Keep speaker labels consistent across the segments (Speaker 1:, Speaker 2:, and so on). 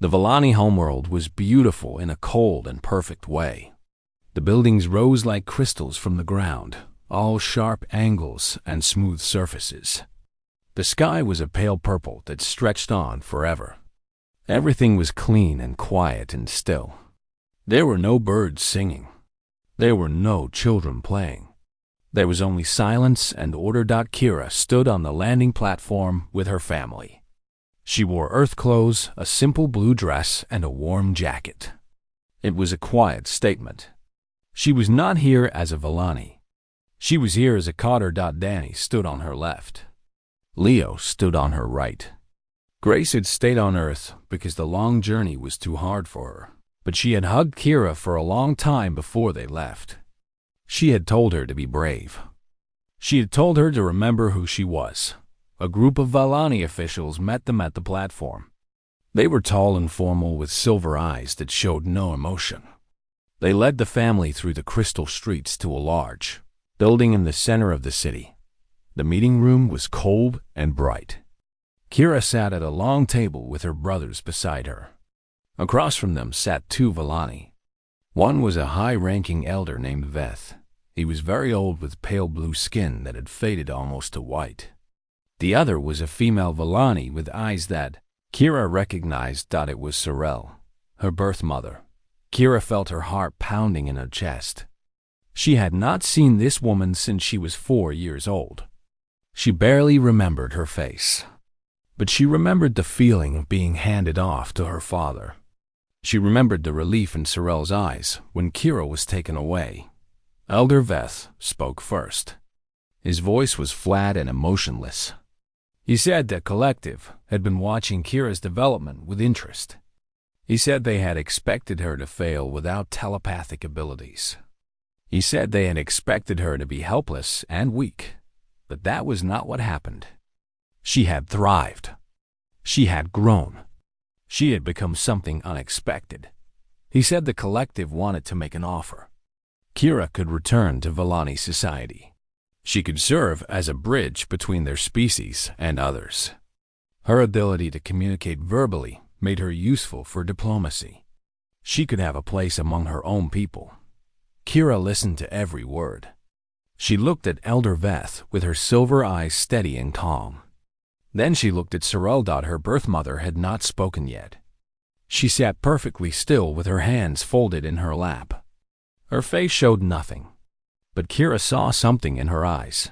Speaker 1: The Vallani homeworld was beautiful in a cold and perfect way. The buildings rose like crystals from the ground, all sharp angles and smooth surfaces. The sky was a pale purple that stretched on forever. Everything was clean and quiet and still. There were no birds singing. There were no children playing. There was only silence and order. Kira stood on the landing platform with her family. She wore Earth clothes, a simple blue dress, and a warm jacket. It was a quiet statement. She was not here as a Vallani. She was here as a Cotter. Danny stood on her left. Leo stood on her right. Grace had stayed on Earth because the long journey was too hard for her, but she had hugged Kira for a long time before they left. She had told her to be brave. She had told her to remember who she was. A group of Vallani officials met them at the platform. They were tall and formal with silver eyes that showed no emotion. They led the family through the crystal streets to a large building in the center of the city. The meeting room was cold and bright. Kira sat at a long table with her brothers beside her. Across from them sat two Vallani. One was a high-ranking elder named Veth. He was very old with pale blue skin that had faded almost to white. The other was a female Vallani with eyes that Kira recognized. It was Sorel, her birth mother. Kira felt her heart pounding in her chest. She had not seen this woman since she was 4 years old. She barely remembered her face, but she remembered the feeling of being handed off to her father. She remembered the relief in Sorel's eyes when Kira was taken away. Elder Veth spoke first. His voice was flat and emotionless. He said the collective had been watching Kira's development with interest. He said they had expected her to fail without telepathic abilities. He said they had expected her to be helpless and weak. But that was not what happened. She had thrived. She had grown. She had become something unexpected. He said the collective wanted to make an offer. Kira could return to Vallani society. She could serve as a bridge between their species and others. Her ability to communicate verbally made her useful for diplomacy. She could have a place among her own people. Kira listened to every word. She looked at Elder Veth with her silver eyes steady and calm. Then she looked at Sorel. Her birth mother had not spoken yet. She sat perfectly still with her hands folded in her lap. Her face showed nothing, but Kira saw something in her eyes.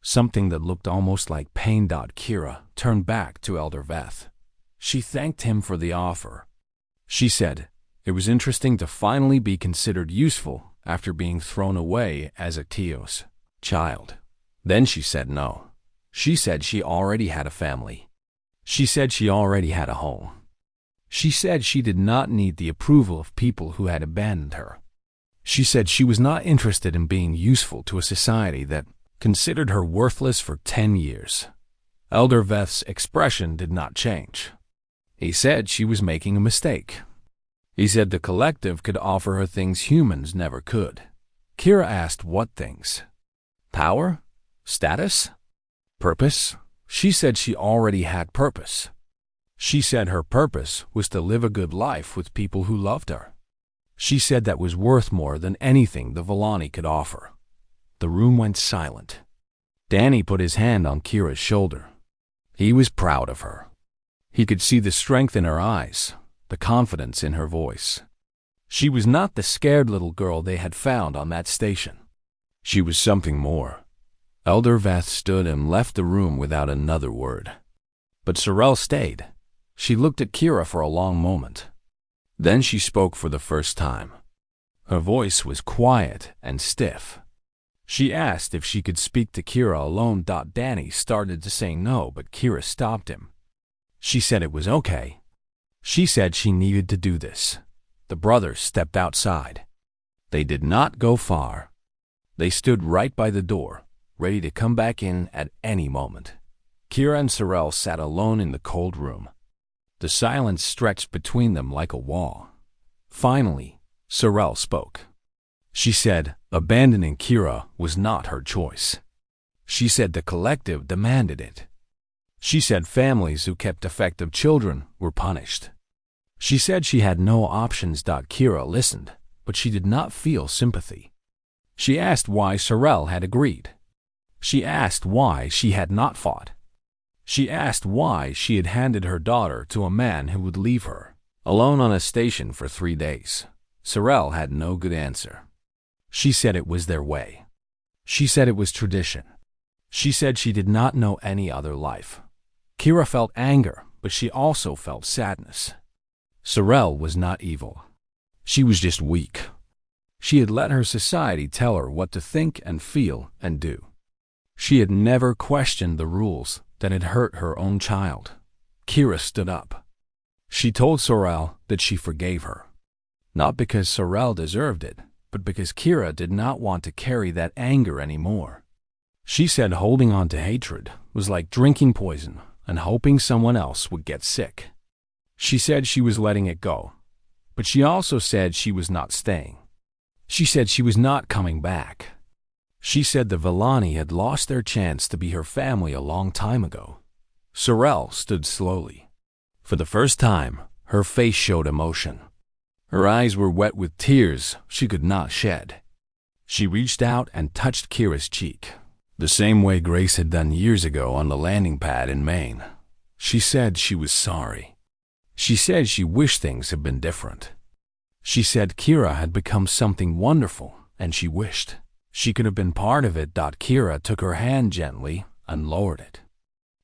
Speaker 1: Something that looked almost like pain. Kira turned back to Elder Veth. She thanked him for the offer. She said it was interesting to finally be considered useful after being thrown away as a Teos child. Then she said no. She said she already had a family. She said she already had a home. She said she did not need the approval of people who had abandoned her. She said she was not interested in being useful to a society that considered her worthless for 10 years. Elder Veth's expression did not change. He said she was making a mistake. He said the collective could offer her things humans never could. Kira asked what things? Power? Status? Purpose? She said she already had purpose. She said her purpose was to live a good life with people who loved her. She said that was worth more than anything the Vallani could offer. The room went silent. Danny put his hand on Kira's shoulder. He was proud of her. He could see the strength in her eyes, the confidence in her voice. She was not the scared little girl they had found on that station. She was something more. Elder Veth stood and left the room without another word. But Sorel stayed. She looked at Kira for a long moment. Then she spoke for the first time. Her voice was quiet and stiff. She asked if she could speak to Kira alone. Danny started to say no, but Kira stopped him. She said it was okay. She said she needed to do this. The brothers stepped outside. They did not go far. They stood right by the door, ready to come back in at any moment. Kira and Sorel sat alone in the cold room. The silence stretched between them like a wall. Finally, Sorel spoke. She said abandoning Kira was not her choice. She said the collective demanded it. She said families who kept defective children were punished. She said she had no options. Kira listened, but she did not feel sympathy. She asked why Sorel had agreed. She asked why she had not fought. She asked why she had handed her daughter to a man who would leave her alone on a station for 3 days. Sorel had no good answer. She said it was their way. She said it was tradition. She said she did not know any other life. Kira felt anger, but she also felt sadness. Sorel was not evil. She was just weak. She had let her society tell her what to think and feel and do. She had never questioned the rules that had hurt her own child. Kira stood up. She told Sorel that she forgave her. Not because Sorel deserved it, but because Kira did not want to carry that anger anymore. She said holding on to hatred was like drinking poison and hoping someone else would get sick. She said she was letting it go, but she also said she was not staying. She said she was not coming back. She said the Villani had lost their chance to be her family a long time ago. Sorel stood slowly. For the first time, her face showed emotion. Her eyes were wet with tears she could not shed. She reached out and touched Kira's cheek, the same way Grace had done years ago on the landing pad in Maine. She said she was sorry. She said she wished things had been different. She said Kira had become something wonderful, and she wished she could have been part of it. Kira took her hand gently and lowered it.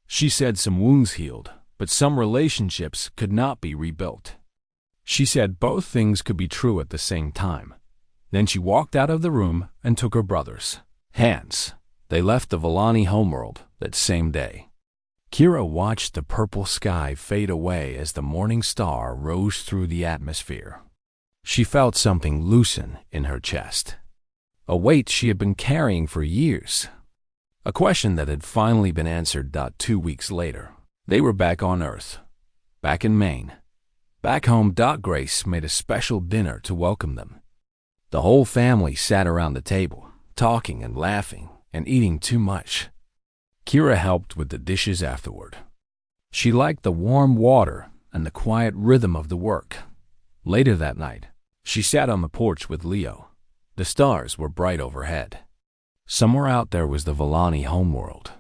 Speaker 1: She said some wounds healed, but some relationships could not be rebuilt. She said both things could be true at the same time. Then she walked out of the room and took her brother's hands. They left the Villani homeworld that same day. Kira watched the purple sky fade away as the morning star rose through the atmosphere. She felt something loosen in her chest. A weight she had been carrying for years. A question that had finally been answered. 2 weeks later, they were back on Earth, back in Maine. Back home. Grace made a special dinner to welcome them. The whole family sat around the table, talking and laughing and eating too much. Kira helped with the dishes afterward. She liked the warm water and the quiet rhythm of the work. Later that night, she sat on the porch with Leo. The stars were bright overhead. Somewhere out there was the Villani homeworld.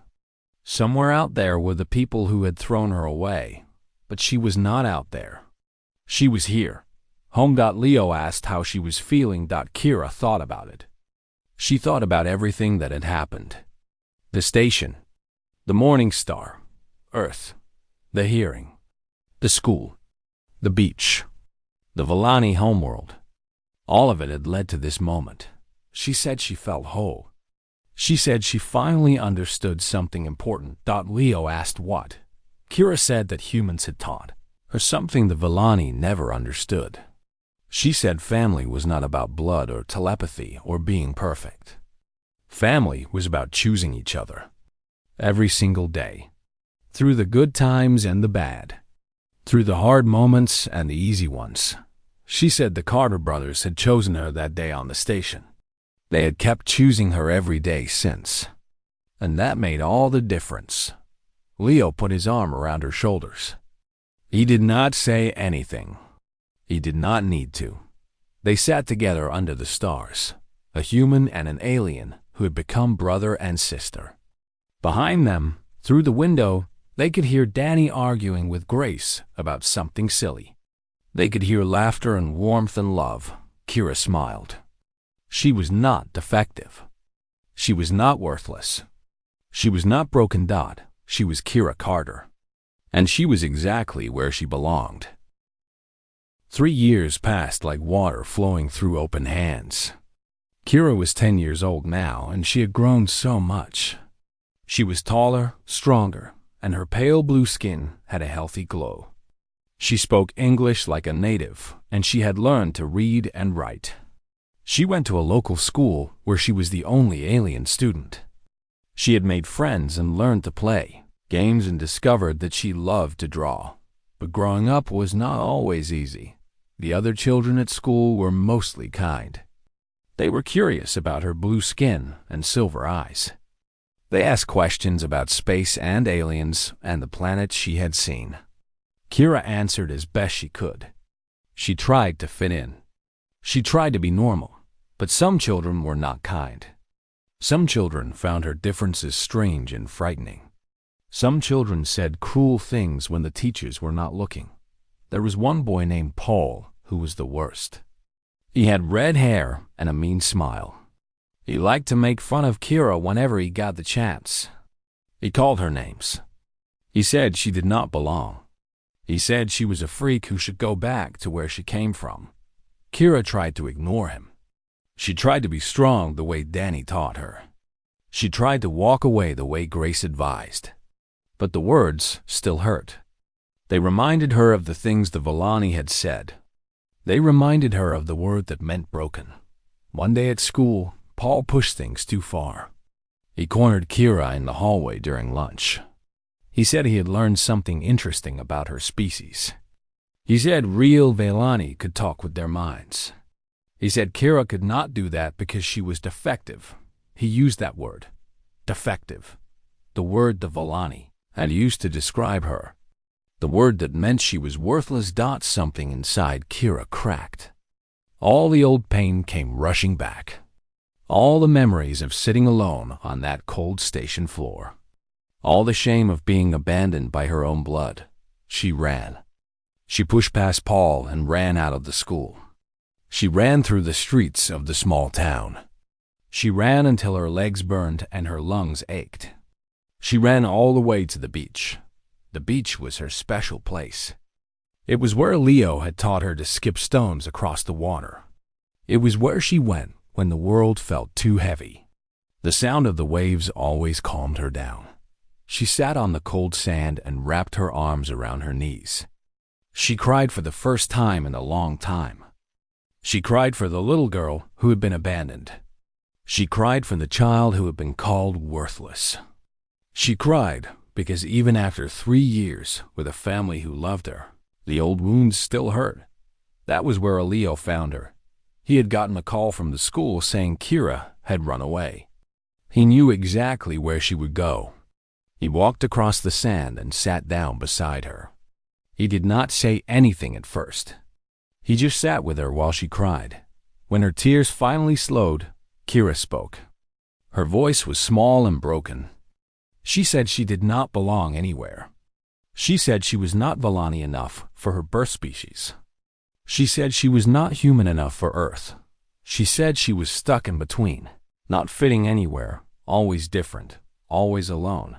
Speaker 1: Somewhere out there were the people who had thrown her away, but she was not out there. She was here. Home. Leo asked how she was feeling. Kira thought about it. She thought about everything that had happened. The station, the morning star, Earth, the hearing, the school, the beach, the Villani homeworld. All of it had led to this moment. She said she felt whole. She said she finally understood something important. Leo asked what. Kira said that humans had taught her something the Villani never understood. She said family was not about blood or telepathy or being perfect. Family was about choosing each other. Every single day. Through the good times and the bad. Through the hard moments and the easy ones. She said the Carter brothers had chosen her that day on the station. They had kept choosing her every day since. And that made all the difference. Leo put his arm around her shoulders. He did not say anything. He did not need to. They sat together under the stars, a human and an alien who had become brother and sister. Behind them, through the window, they could hear Danny arguing with Grace about something silly. They could hear laughter and warmth and love. Kira smiled. She was not defective. She was not worthless. She was not broken. She was Kira Carter. And she was exactly where she belonged. 3 years passed like water flowing through open hands. Kira was 10 years old now, and she had grown so much. She was taller, stronger, and her pale blue skin had a healthy glow. She spoke English like a native, and she had learned to read and write. She went to a local school where she was the only alien student. She had made friends and learned to play games and discovered that she loved to draw. But growing up was not always easy. The other children at school were mostly kind. They were curious about her blue skin and silver eyes. They asked questions about space and aliens and the planets she had seen. Kira answered as best she could. She tried to fit in. She tried to be normal, but some children were not kind. Some children found her differences strange and frightening. Some children said cruel things when the teachers were not looking. There was one boy named Paul who was the worst. He had red hair and a mean smile. He liked to make fun of Kira whenever he got the chance. He called her names. He said she did not belong. He said she was a freak who should go back to where she came from. Kira tried to ignore him. She tried to be strong the way Danny taught her. She tried to walk away the way Grace advised. But the words still hurt. They reminded her of the things the Villani had said. They reminded her of the word that meant broken. One day at school, Paul pushed things too far. He cornered Kira in the hallway during lunch. He said he had learned something interesting about her species. He said real Villani could talk with their minds. He said Kira could not do that because she was defective. He used that word, defective, the word the Villani had used to describe her. The word that meant she was worthless. Something inside Kira cracked. All the old pain came rushing back. All the memories of sitting alone on that cold station floor. All the shame of being abandoned by her own blood. She ran. She pushed past Paul and ran out of the school. She ran through the streets of the small town. She ran until her legs burned and her lungs ached. She ran all the way to the beach. The beach was her special place. It was where Leo had taught her to skip stones across the water. It was where she went when the world felt too heavy. The sound of the waves always calmed her down. She sat on the cold sand and wrapped her arms around her knees. She cried for the first time in a long time. She cried for the little girl who had been abandoned. She cried for the child who had been called worthless. She cried because even after 3 years with a family who loved her, the old wounds still hurt. That was where Leo found her. He had gotten a call from the school saying Kira had run away. He knew exactly where she would go. He walked across the sand and sat down beside her. He did not say anything at first. He just sat with her while she cried. When her tears finally slowed, Kira spoke. Her voice was small and broken. She said she did not belong anywhere. She said she was not Villani enough for her birth species. She said she was not human enough for Earth. She said she was stuck in between, not fitting anywhere, always different, always alone.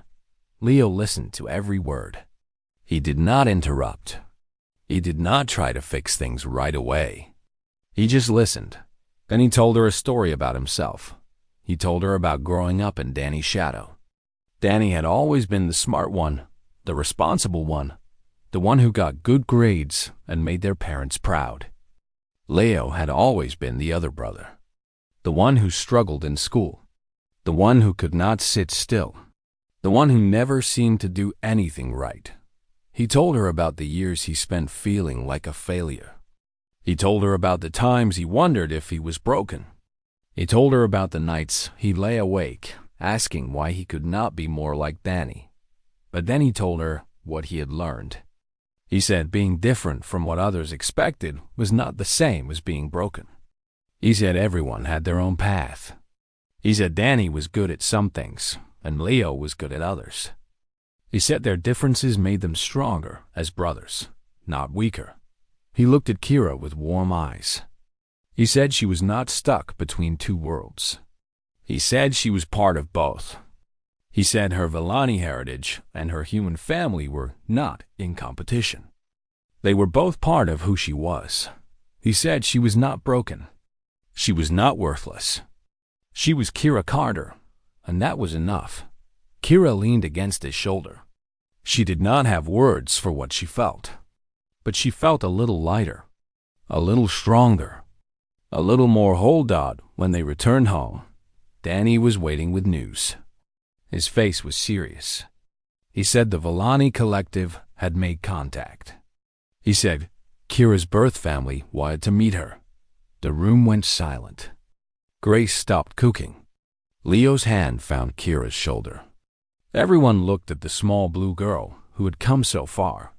Speaker 1: Leo listened to every word. He did not interrupt. He did not try to fix things right away. He just listened. Then he told her a story about himself. He told her about growing up in Danny's shadow. Danny had always been the smart one, the responsible one, the one who got good grades and made their parents proud. Leo had always been the other brother, the one who struggled in school, the one who could not sit still, the one who never seemed to do anything right. He told her about the years he spent feeling like a failure. He told her about the times he wondered if he was broken. He told her about the nights he lay awake, asking why he could not be more like Danny. But then he told her what he had learned. He said being different from what others expected was not the same as being broken. He said everyone had their own path. He said Danny was good at some things, and Leo was good at others. He said their differences made them stronger as brothers, not weaker. He looked at Kira with warm eyes. He said she was not stuck between two worlds. He said she was part of both. He said her Villani heritage and her human family were not in competition. They were both part of who she was. He said she was not broken. She was not worthless. She was Kira Carter, and that was enough. Kira leaned against his shoulder. She did not have words for what she felt, but she felt a little lighter, a little stronger, a little more hold-on. When they returned home, Danny was waiting with news. His face was serious. He said the Villani Collective had made contact. He said Kira's birth family wanted to meet her. The room went silent. Grace stopped cooking. Leo's hand found Kira's shoulder. Everyone looked at the small blue girl who had come so far.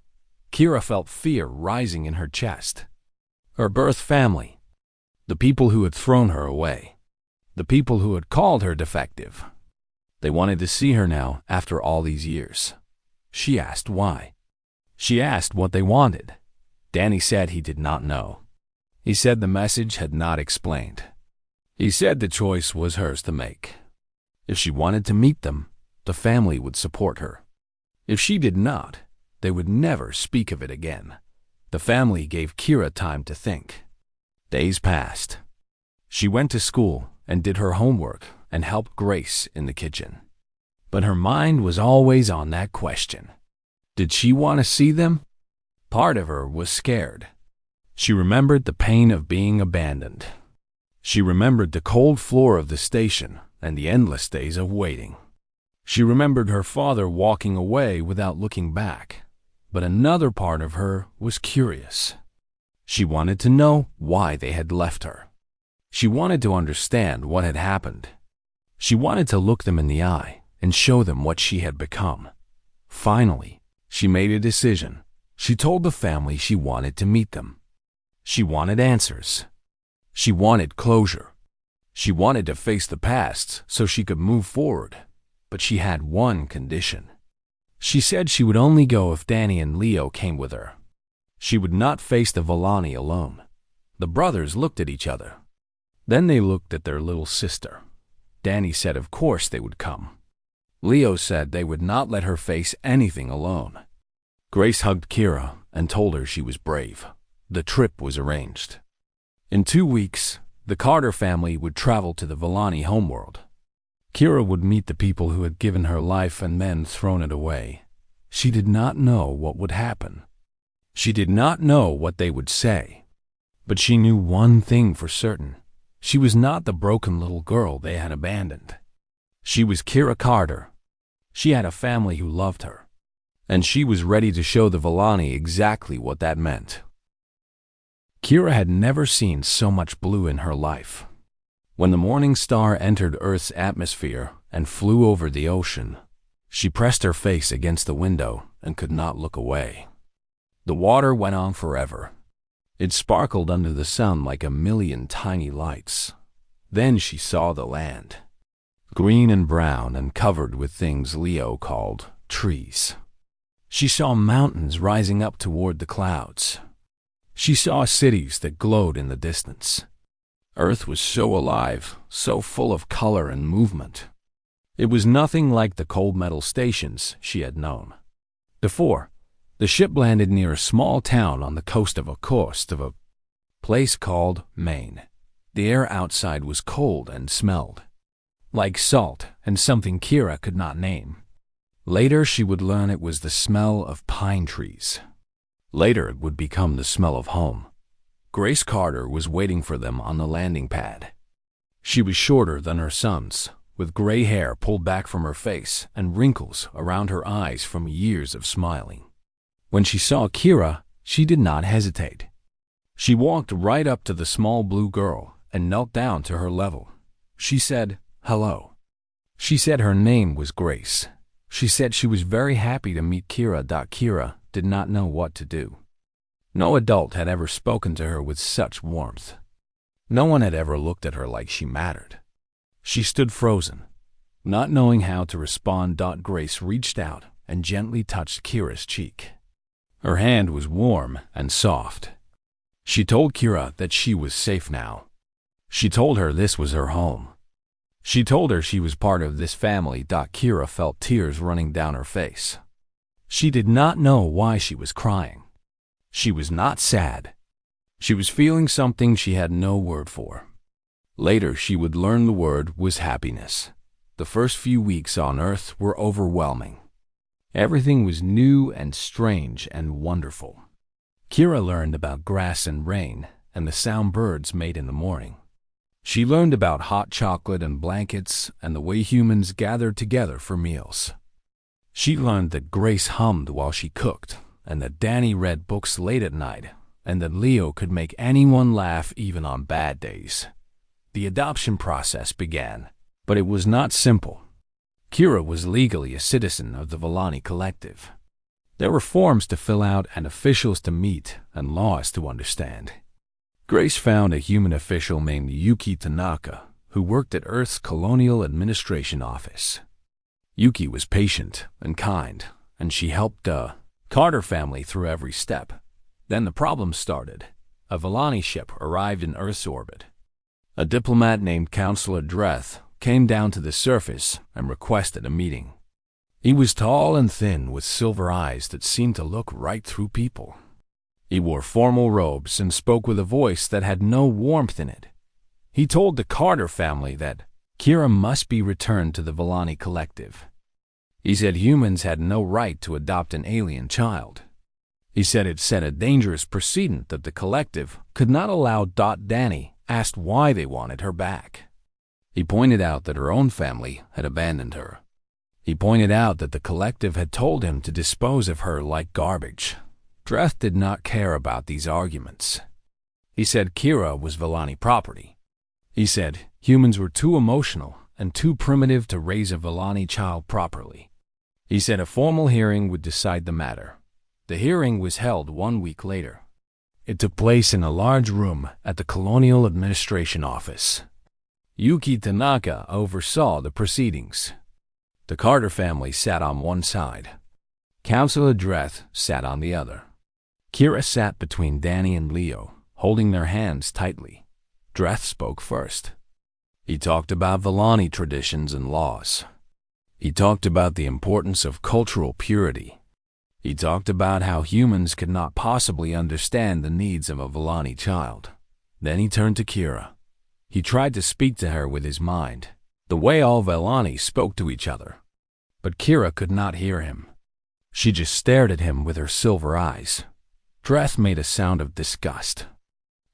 Speaker 1: Kira felt fear rising in her chest. Her birth family. The people who had thrown her away. The people who had called her defective. They wanted to see her now after all these years. She asked why. She asked what they wanted. Danny said he did not know. He said the message had not explained. He said the choice was hers to make. If she wanted to meet them, the family would support her. If she did not, they would never speak of it again. The family gave Kira time to think. Days passed. She went to school and did her homework and helped Grace in the kitchen. But her mind was always on that question. Did she want to see them? Part of her was scared. She remembered the pain of being abandoned. She remembered the cold floor of the station and the endless days of waiting. She remembered her father walking away without looking back. But another part of her was curious. She wanted to know why they had left her. She wanted to understand what had happened. She wanted to look them in the eye and show them what she had become. Finally, she made a decision. She told the family she wanted to meet them. She wanted answers. She wanted closure. She wanted to face the past so she could move forward. But she had one condition. She said she would only go if Danny and Leo came with her. She would not face the Volani alone. The brothers looked at each other. Then they looked at their little sister. Danny said of course they would come. Leo said they would not let her face anything alone. Grace hugged Kira and told her she was brave. The trip was arranged. In 2 weeks, the Carter family would travel to the Volani homeworld. Kira would meet the people who had given her life and then thrown it away. She did not know what would happen. She did not know what they would say. But she knew one thing for certain. She was not the broken little girl they had abandoned. She was Kira Carter. She had a family who loved her. And she was ready to show the Volani exactly what that meant. Kira had never seen so much blue in her life. When the morning star entered Earth's atmosphere and flew over the ocean, she pressed her face against the window and could not look away. The water went on forever. It sparkled under the sun like a million tiny lights. Then she saw the land, green and brown and covered with things Leo called trees. She saw mountains rising up toward the clouds. She saw cities that glowed in the distance. Earth was so alive, so full of color and movement. It was nothing like the cold metal stations she had known. Before, the ship landed near a small town on the coast of a place called Maine. The air outside was cold and smelled like salt and something Kira could not name. Later she would learn it was the smell of pine trees. Later it would become the smell of home. Grace Carter was waiting for them on the landing pad. She was shorter than her sons, with gray hair pulled back from her face and wrinkles around her eyes from years of smiling. When she saw Kira, she did not hesitate. She walked right up to the small blue girl and knelt down to her level. She said, "Hello." She said her name was Grace. She said she was very happy to meet Kira. Kira did not know what to do. No adult had ever spoken to her with such warmth. No one had ever looked at her like she mattered. She stood frozen, not knowing how to respond. Grace reached out and gently touched Kira's cheek. Her hand was warm and soft. She told Kira that she was safe now. She told her this was her home. She told her she was part of this family. Kira felt tears running down her face. She did not know why she was crying. She was not sad. She was feeling something she had no word for. Later she would learn the word was happiness. The first few weeks on Earth were overwhelming. Everything was new and strange and wonderful. Kira learned about grass and rain and the sound birds made in the morning. She learned about hot chocolate and blankets and the way humans gathered together for meals. She learned that Grace hummed while she cooked, and that Danny read books late at night, and that Leo could make anyone laugh even on bad days. The adoption process began, but it was not simple. Kira was legally a citizen of the Volani Collective. There were forms to fill out and officials to meet and laws to understand. Grace found a human official named Yuki Tanaka who worked at Earth's Colonial Administration Office. Yuki was patient and kind, and she helped the Carter family through every step. Then the problem started. A Vellani ship arrived in Earth's orbit. A diplomat named Counselor Dreth came down to the surface and requested a meeting. He was tall and thin with silver eyes that seemed to look right through people. He wore formal robes and spoke with a voice that had no warmth in it. He told the Carter family that Kira must be returned to the Vellani collective. He said humans had no right to adopt an alien child. He said it set a dangerous precedent that the collective could not allow. Danny asked why they wanted her back. He pointed out that her own family had abandoned her. He pointed out that the collective had told him to dispose of her like garbage. Dreth did not care about these arguments. He said Kira was Vellani property. He said humans were too emotional and too primitive to raise a Vellani child properly. He said a formal hearing would decide the matter. The hearing was held 1 week later. It took place in a large room at the Colonial Administration Office. Yuki Tanaka oversaw the proceedings. The Carter family sat on one side. Counselor Dreth sat on the other. Kira sat between Danny and Leo, holding their hands tightly. Dreth spoke first. He talked about Vellani traditions and laws. He talked about the importance of cultural purity. He talked about how humans could not possibly understand the needs of a Vellani child. Then he turned to Kira. He tried to speak to her with his mind, the way all Vellani spoke to each other. But Kira could not hear him. She just stared at him with her silver eyes. Dreth made a sound of disgust.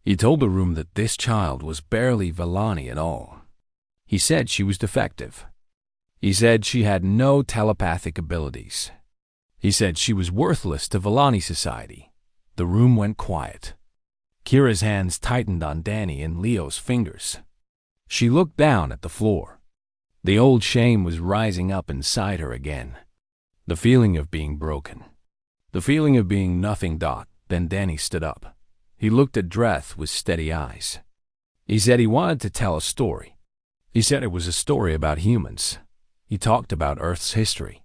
Speaker 1: He told the room that this child was barely Vellani at all. He said she was defective. He said she had no telepathic abilities. He said she was worthless to Vellani society. The room went quiet. Kira's hands tightened on Danny and Leo's fingers. She looked down at the floor. The old shame was rising up inside her again. The feeling of being broken. The feeling of being nothing. Then Danny stood up. He looked at Dreth with steady eyes. He said he wanted to tell a story. He said it was a story about humans. He talked about Earth's history.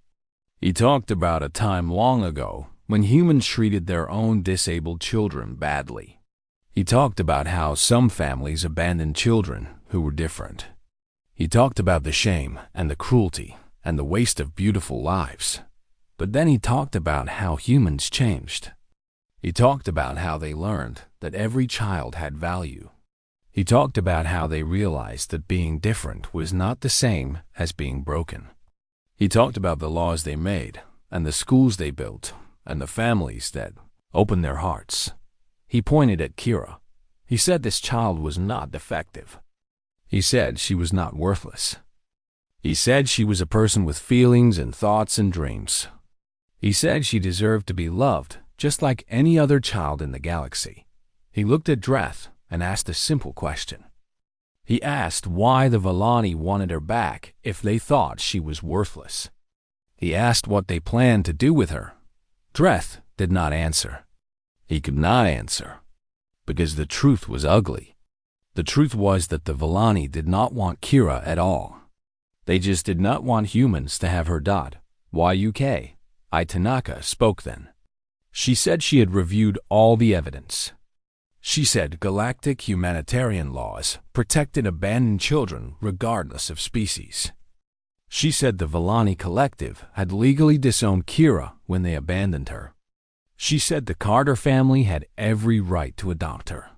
Speaker 1: He talked about a time long ago when humans treated their own disabled children badly. He talked about how some families abandoned children who were different. He talked about the shame and the cruelty and the waste of beautiful lives. But then he talked about how humans changed. He talked about how they learned that every child had value. He talked about how they realized that being different was not the same as being broken. He talked about the laws they made, and the schools they built, and the families that opened their hearts. He pointed at Kira. He said this child was not defective. He said she was not worthless. He said she was a person with feelings and thoughts and dreams. He said she deserved to be loved just like any other child in the galaxy. He looked at Dreth and asked a simple question. He asked why the Vellani wanted her back if they thought she was worthless. He asked what they planned to do with her. Dreth did not answer. He could not answer, because the truth was ugly. The truth was that the Vellani did not want Kira at all. They just did not want humans to have her. YUK. Tanaka spoke then. She said she had reviewed all the evidence. She said galactic humanitarian laws protected abandoned children regardless of species. She said the Vellani collective had legally disowned Kira when they abandoned her. She said the Carter family had every right to adopt her.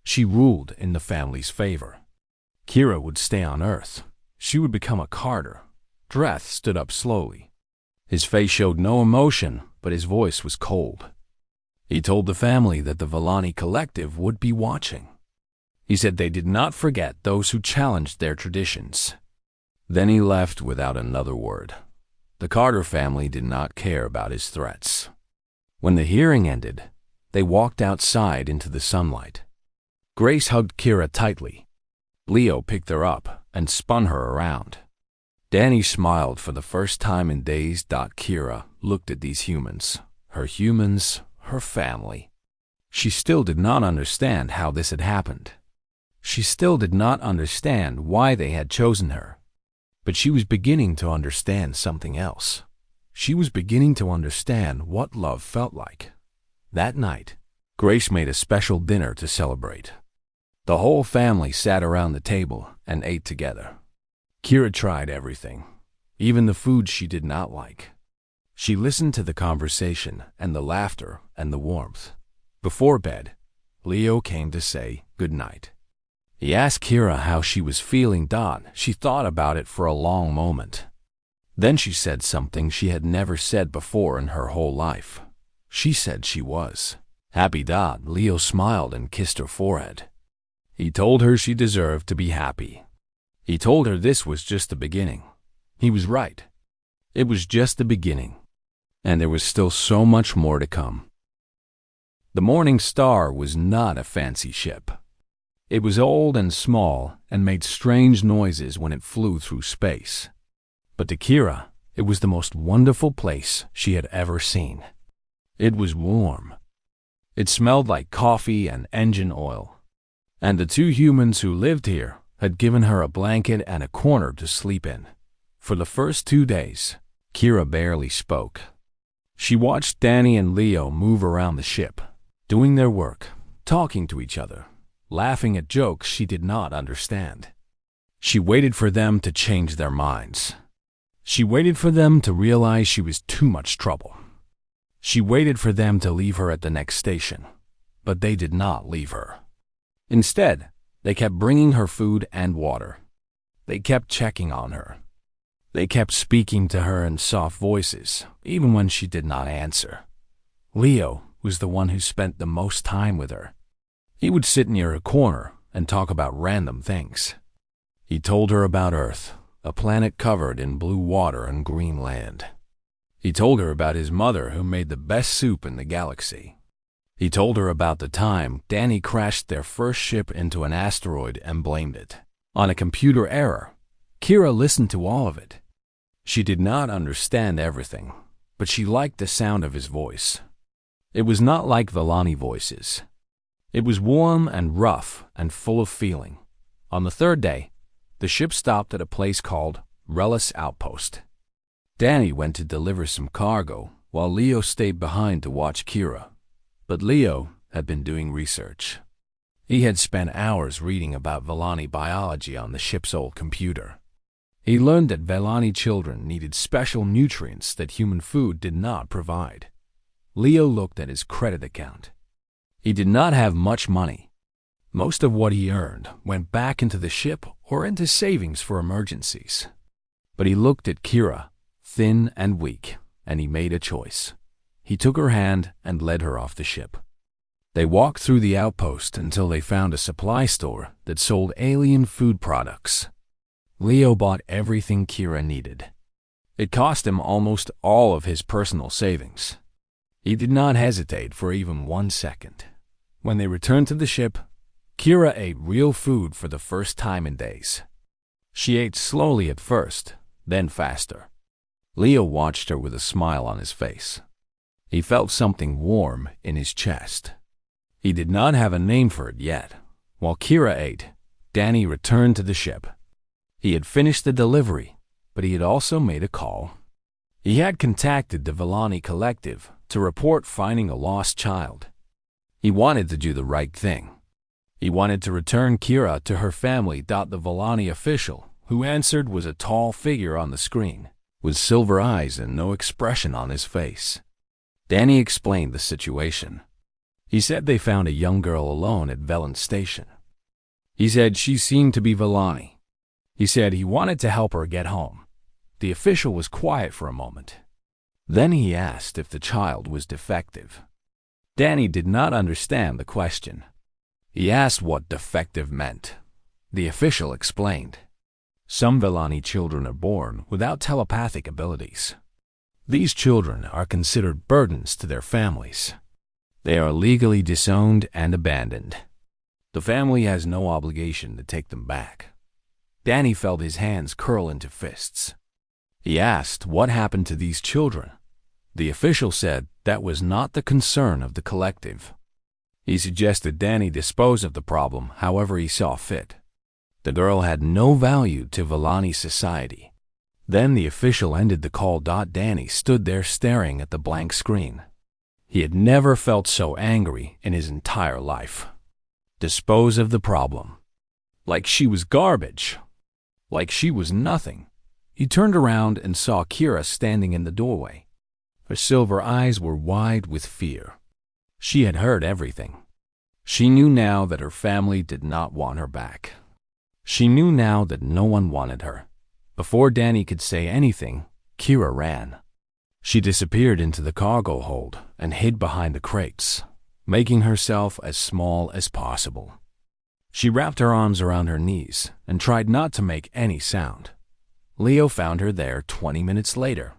Speaker 1: She ruled in the family's favor. Kira would stay on Earth. She would become a Carter. Dreth stood up slowly. His face showed no emotion, but his voice was cold. He told the family that the Vellani collective would be watching. He said they did not forget those who challenged their traditions. Then he left without another word. The Carter family did not care about his threats. When the hearing ended, they walked outside into the sunlight. Grace hugged Kira tightly. Leo picked her up and spun her around. Danny smiled for the first time in days. Kira looked at these humans, her family. She still did not understand how this had happened. She still did not understand why they had chosen her. But she was beginning to understand something else. She was beginning to understand what love felt like. That night, Grace made a special dinner to celebrate. The whole family sat around the table and ate together. Kira tried everything, even the food she did not like. She listened to the conversation and the laughter and the warmth. Before bed, Leo came to say good night. He asked Kira how she was feeling. She thought about it for a long moment. Then she said something she had never said before in her whole life. She said she was happy. Leo smiled and kissed her forehead. He told her she deserved to be happy. He told her this was just the beginning. He was right. It was just the beginning. And there was still so much more to come. The Morning Star was not a fancy ship. It was old and small and made strange noises when it flew through space. But to Kira, it was the most wonderful place she had ever seen. It was warm. It smelled like coffee and engine oil. And the two humans who lived here had given her a blanket and a corner to sleep in. For the first 2 days, Kira barely spoke. She watched Danny and Leo move around the ship, doing their work, talking to each other, laughing at jokes she did not understand. She waited for them to change their minds. She waited for them to realize she was too much trouble. She waited for them to leave her at the next station, but they did not leave her. Instead, they kept bringing her food and water. They kept checking on her. They kept speaking to her in soft voices, even when she did not answer. Leo was the one who spent the most time with her. He would sit near her corner and talk about random things. He told her about Earth, a planet covered in blue water and green land. He told her about his mother who made the best soup in the galaxy. He told her about the time Danny crashed their first ship into an asteroid and blamed it on a computer error. Kira listened to all of it. She did not understand everything, but she liked the sound of his voice. It was not like Vellani voices. It was warm and rough and full of feeling. On the third day, the ship stopped at a place called Relis Outpost. Danny went to deliver some cargo, while Leo stayed behind to watch Kira. But Leo had been doing research. He had spent hours reading about Vellani biology on the ship's old computer. He learned that Vellani children needed special nutrients that human food did not provide. Leo looked at his credit account. He did not have much money. Most of what he earned went back into the ship or into savings for emergencies. But he looked at Kira, thin and weak, and he made a choice. He took her hand and led her off the ship. They walked through the outpost until they found a supply store that sold alien food products. Leo bought everything Kira needed. It cost him almost all of his personal savings. He did not hesitate for even 1 second. When they returned to the ship, Kira ate real food for the first time in days. She ate slowly at first, then faster. Leo watched her with a smile on his face. He felt something warm in his chest. He did not have a name for it yet. While Kira ate, Danny returned to the ship. He had finished the delivery, but he had also made a call. He had contacted the Vellani Collective to report finding a lost child. He wanted to do the right thing. He wanted to return Kira to her family. The Vellani official who answered was a tall figure on the screen, with silver eyes and no expression on his face. Danny explained the situation. He said they found a young girl alone at Velen Station. He said she seemed to be Vellani. He said he wanted to help her get home. The official was quiet for a moment. Then he asked if the child was defective. Danny did not understand the question. He asked what defective meant. The official explained. Some Vellani children are born without telepathic abilities. These children are considered burdens to their families. They are legally disowned and abandoned. The family has no obligation to take them back. Danny felt his hands curl into fists. He asked what happened to these children. The official said that was not the concern of the collective. He suggested Danny dispose of the problem however he saw fit. The girl had no value to Villani society. Then the official ended the call. Danny stood there staring at the blank screen. He had never felt so angry in his entire life. Dispose of the problem. Like she was garbage. Like she was nothing. He turned around and saw Kira standing in the doorway. Her silver eyes were wide with fear. She had heard everything. She knew now that her family did not want her back. She knew now that no one wanted her. Before Danny could say anything, Kira ran. She disappeared into the cargo hold and hid behind the crates, making herself as small as possible. She wrapped her arms around her knees and tried not to make any sound. Leo found her there 20 minutes later.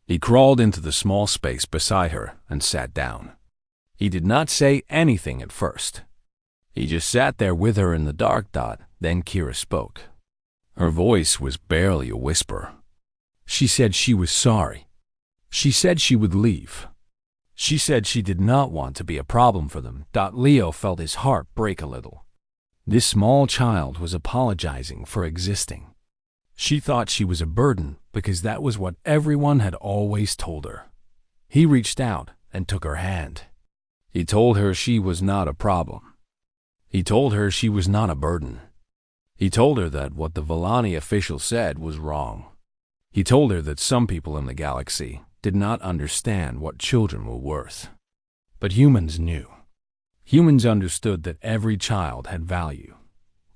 Speaker 1: He crawled into the small space beside her and sat down. He did not say anything at first. He just sat there with her in the dark. Then Kira spoke. Her voice was barely a whisper. She said she was sorry. She said she would leave. She said she did not want to be a problem for them. Leo felt his heart break a little. This small child was apologizing for existing. She thought she was a burden because that was what everyone had always told her. He reached out and took her hand. He told her she was not a problem. He told her she was not a burden. He told her that what the Villani official said was wrong. He told her that some people in the galaxy did not understand what children were worth. But humans knew. Humans understood that every child had value.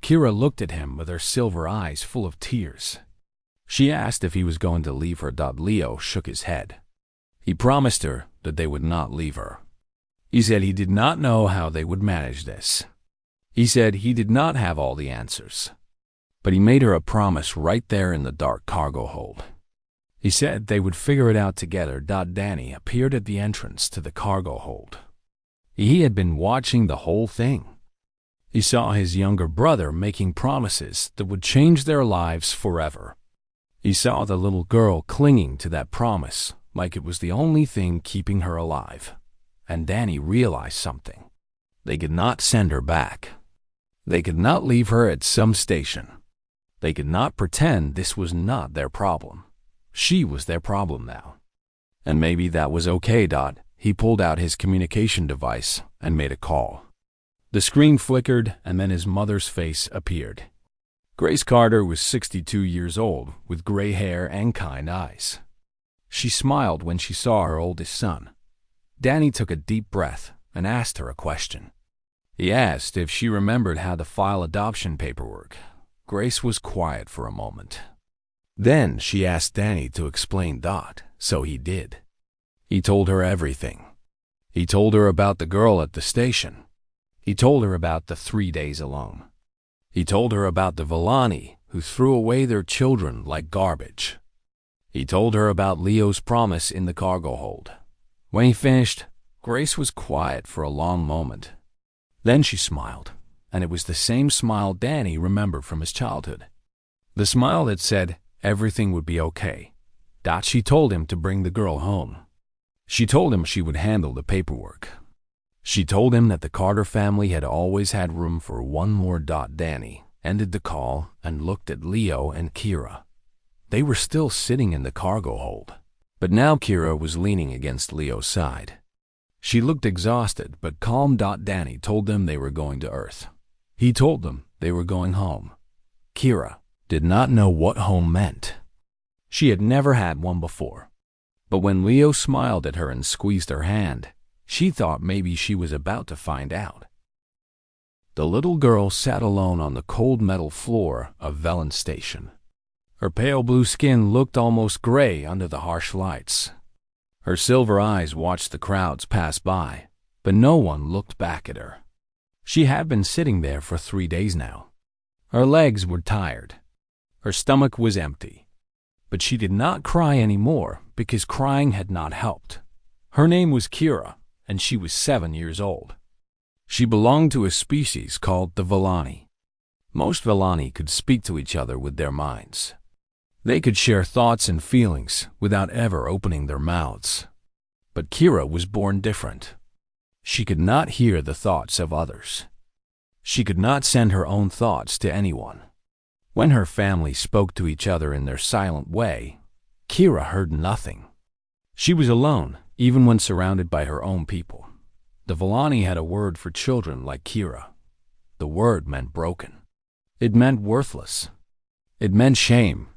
Speaker 1: Kira looked at him with her silver eyes full of tears. She asked if he was going to leave her. Leo shook his head. He promised her that they would not leave her. He said he did not know how they would manage this. He said he did not have all the answers. But he made her a promise right there in the dark cargo hold. He said they would figure it out together. Danny appeared at the entrance to the cargo hold. He had been watching the whole thing. He saw his younger brother making promises that would change their lives forever. He saw the little girl clinging to that promise like it was the only thing keeping her alive. And Danny realized something. They could not send her back. They could not leave her at some station. They could not pretend this was not their problem. She was their problem now. And maybe that was okay. He pulled out his communication device and made a call. The screen flickered, and then his mother's face appeared. Grace Carter was 62 years old, with gray hair and kind eyes. She smiled when she saw her oldest son. Danny took a deep breath and asked her a question. He asked if she remembered how to file adoption paperwork. Grace was quiet for a moment. Then she asked Danny to explain. So he did. He told her everything. He told her about the girl at the station. He told her about the 3 days alone. He told her about the Villani who threw away their children like garbage. He told her about Leo's promise in the cargo hold. When he finished, Grace was quiet for a long moment. Then she smiled, and it was the same smile Danny remembered from his childhood. The smile that said everything would be okay. She told him to bring the girl home. She told him she would handle the paperwork. She told him that the Carter family had always had room for one more. Danny ended the call and looked at Leo and Kira. They were still sitting in the cargo hold, but now Kira was leaning against Leo's side. She looked exhausted but calm. Danny told them they were going to Earth. He told them they were going home. Kira did not know what home meant. She had never had one before. But when Leo smiled at her and squeezed her hand, she thought maybe she was about to find out. The little girl sat alone on the cold metal floor of Velen Station. Her pale blue skin looked almost gray under the harsh lights. Her silver eyes watched the crowds pass by, but no one looked back at her. She had been sitting there for 3 days now. Her legs were tired. Her stomach was empty. But she did not cry anymore because crying had not helped. Her name was Kira, and she was 7 years old. She belonged to a species called the Villani. Most Villani could speak to each other with their minds. They could share thoughts and feelings without ever opening their mouths. But Kira was born different. She could not hear the thoughts of others. She could not send her own thoughts to anyone. When her family spoke to each other in their silent way, Kira heard nothing. She was alone, even when surrounded by her own people. The Villani had a word for children like Kira. The word meant broken. It meant worthless. It meant shame.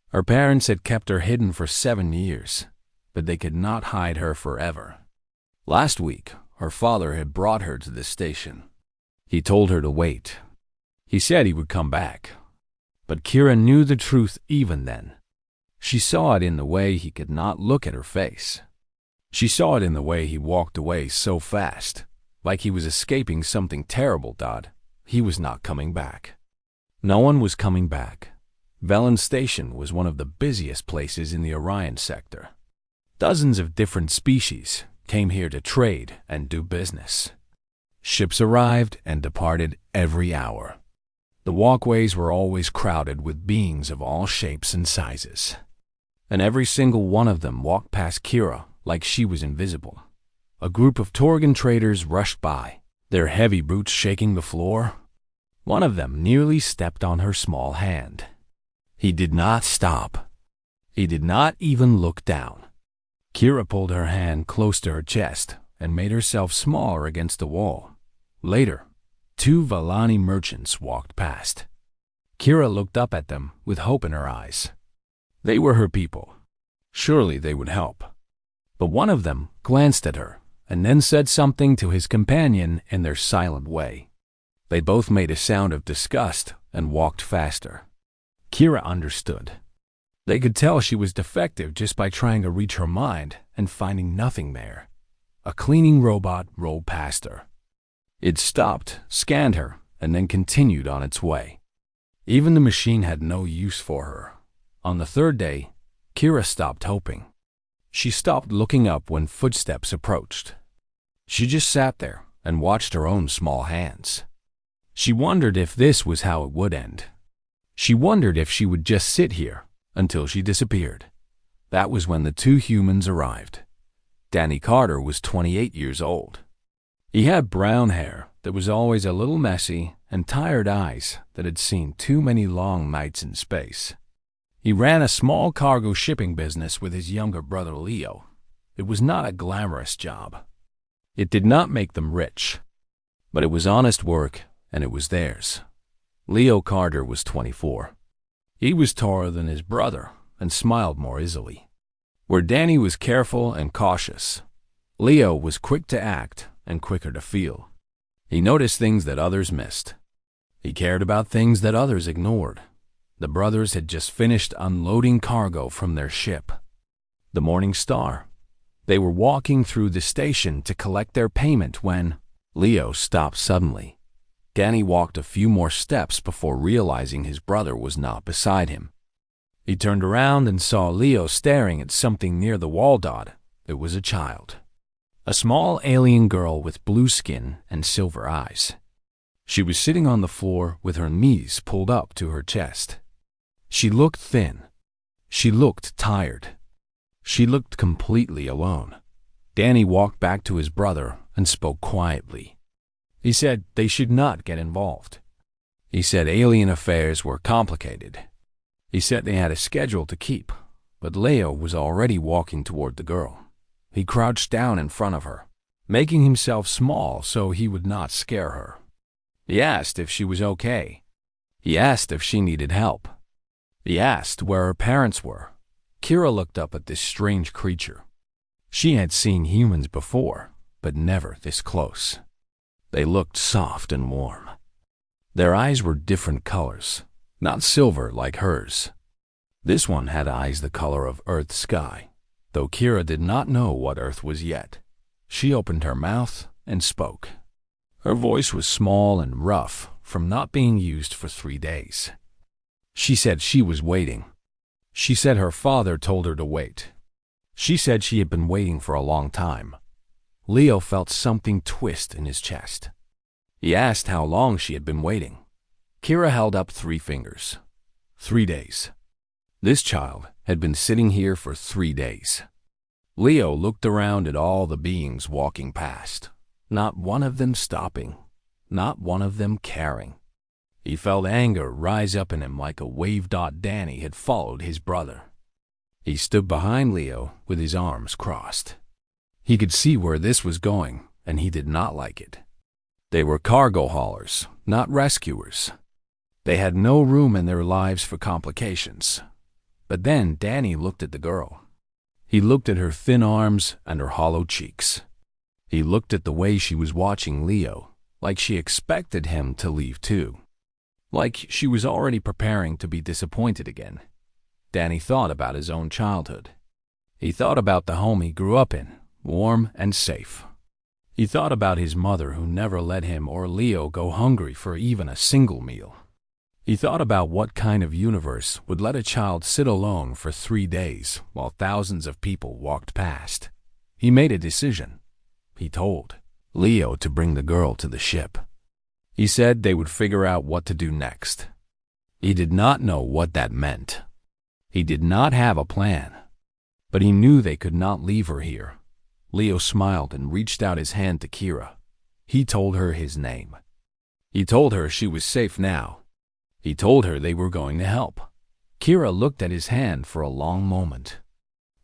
Speaker 1: Her parents had kept her hidden for 7 years, but they could not hide her forever. Last week, her father had brought her to the station. He told her to wait. He said he would come back. But Kira knew the truth even then. She saw it in the way he could not look at her face. She saw it in the way he walked away so fast, like he was escaping something terrible. He was not coming back. No one was coming back. Velen Station was one of the busiest places in the Orion sector. Dozens of different species came here to trade and do business. Ships arrived and departed every hour. The walkways were always crowded with beings of all shapes and sizes. And every single one of them walked past Kira like she was invisible. A group of Torgan traders rushed by, their heavy boots shaking the floor. One of them nearly stepped on her small hand. He did not stop. He did not even look down. Kira pulled her hand close to her chest and made herself smaller against the wall. Later, 2 Villani merchants walked past. Kira looked up at them with hope in her eyes. They were her people. Surely they would help. But one of them glanced at her and then said something to his companion in their silent way. They both made a sound of disgust and walked faster. Kira understood. They could tell she was defective just by trying to reach her mind and finding nothing there. A cleaning robot rolled past her. It stopped, scanned her, and then continued on its way. Even the machine had no use for her. On the 3rd day, Kira stopped hoping. She stopped looking up when footsteps approached. She just sat there and watched her own small hands. She wondered if this was how it would end. She wondered if she would just sit here until she disappeared. That was when the 2 humans arrived. Danny Carter was 28 years old. He had brown hair that was always a little messy and tired eyes that had seen too many long nights in space. He ran a small cargo shipping business with his younger brother Leo. It was not a glamorous job. It did not make them rich, but it was honest work and it was theirs. Leo Carter was 24. He was taller than his brother and smiled more easily. Where Danny was careful and cautious, Leo was quick to act and quicker to feel. He noticed things that others missed. He cared about things that others ignored. The brothers had just finished unloading cargo from their ship, the Morning Star. They were walking through the station to collect their payment when Leo stopped suddenly. Danny walked a few more steps before realizing his brother was not beside him. He turned around and saw Leo staring at something near the wall. It was a child. A small alien girl with blue skin and silver eyes. She was sitting on the floor with her knees pulled up to her chest. She looked thin. She looked tired. She looked completely alone. Danny walked back to his brother and spoke quietly. He said they should not get involved. He said alien affairs were complicated. He said they had a schedule to keep, but Leo was already walking toward the girl. He crouched down in front of her, making himself small so he would not scare her. He asked if she was okay. He asked if she needed help. He asked where her parents were. Kira looked up at this strange creature. She had seen humans before, but never this close. They looked soft and warm. Their eyes were different colors, not silver like hers. This one had eyes the color of Earth's sky, though Kira did not know what Earth was yet. She opened her mouth and spoke. Her voice was small and rough from not being used for 3 days. She said she was waiting. She said her father told her to wait. She said she had been waiting for a long time. Leo felt something twist in his chest. He asked how long she had been waiting. Kira held up 3 fingers. 3 days. This child had been sitting here for 3 days. Leo looked around at all the beings walking past. not one of them stopping, not one of them caring. He felt anger rise up in him like a wave. Danny had followed his brother. He stood behind Leo with his arms crossed. He could see where this was going, and he did not like it. They were cargo haulers, not rescuers. They had no room in their lives for complications. But then Danny looked at the girl. He looked at her thin arms and her hollow cheeks. He looked at the way she was watching Leo, like she expected him to leave too. Like she was already preparing to be disappointed again. Danny thought about his own childhood. He thought about the home he grew up in, warm and safe. He thought about his mother who never let him or Leo go hungry for even a single meal. He thought about what kind of universe would let a child sit alone for 3 days while thousands of people walked past. He made a decision. He told Leo to bring the girl to the ship. He said they would figure out what to do next. He did not know what that meant. He did not have a plan, but he knew they could not leave her here. Leo smiled and reached out his hand to Kira. He told her his name. He told her she was safe now. He told her they were going to help. Kira looked at his hand for a long moment.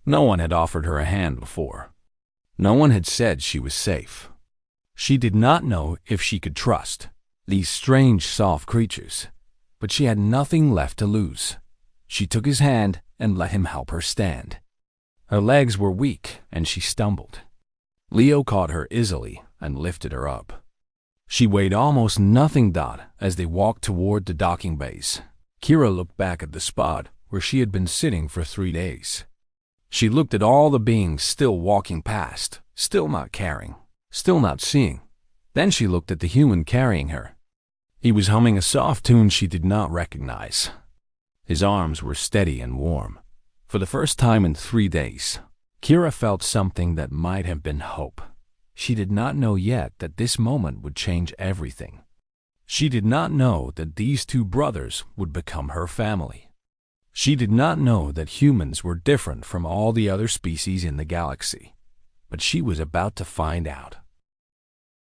Speaker 1: No one had offered her a hand before. No one had said she was safe. She did not know if she could trust these strange, soft creatures, but she had nothing left to lose. She took his hand and let him help her stand. Her legs were weak and she stumbled. Leo caught her easily and lifted her up. She weighed almost nothing. As they walked toward the docking bays, Kira looked back at the spot where she had been sitting for 3 days. She looked at all the beings still walking past, still not caring, still not seeing. Then she looked at the human carrying her. He was humming a soft tune she did not recognize. His arms were steady and warm. For the first time in 3 days, Kira felt something that might have been hope. She did not know yet that this moment would change everything. She did not know that these 2 brothers would become her family. She did not know that humans were different from all the other species in the galaxy. But she was about to find out.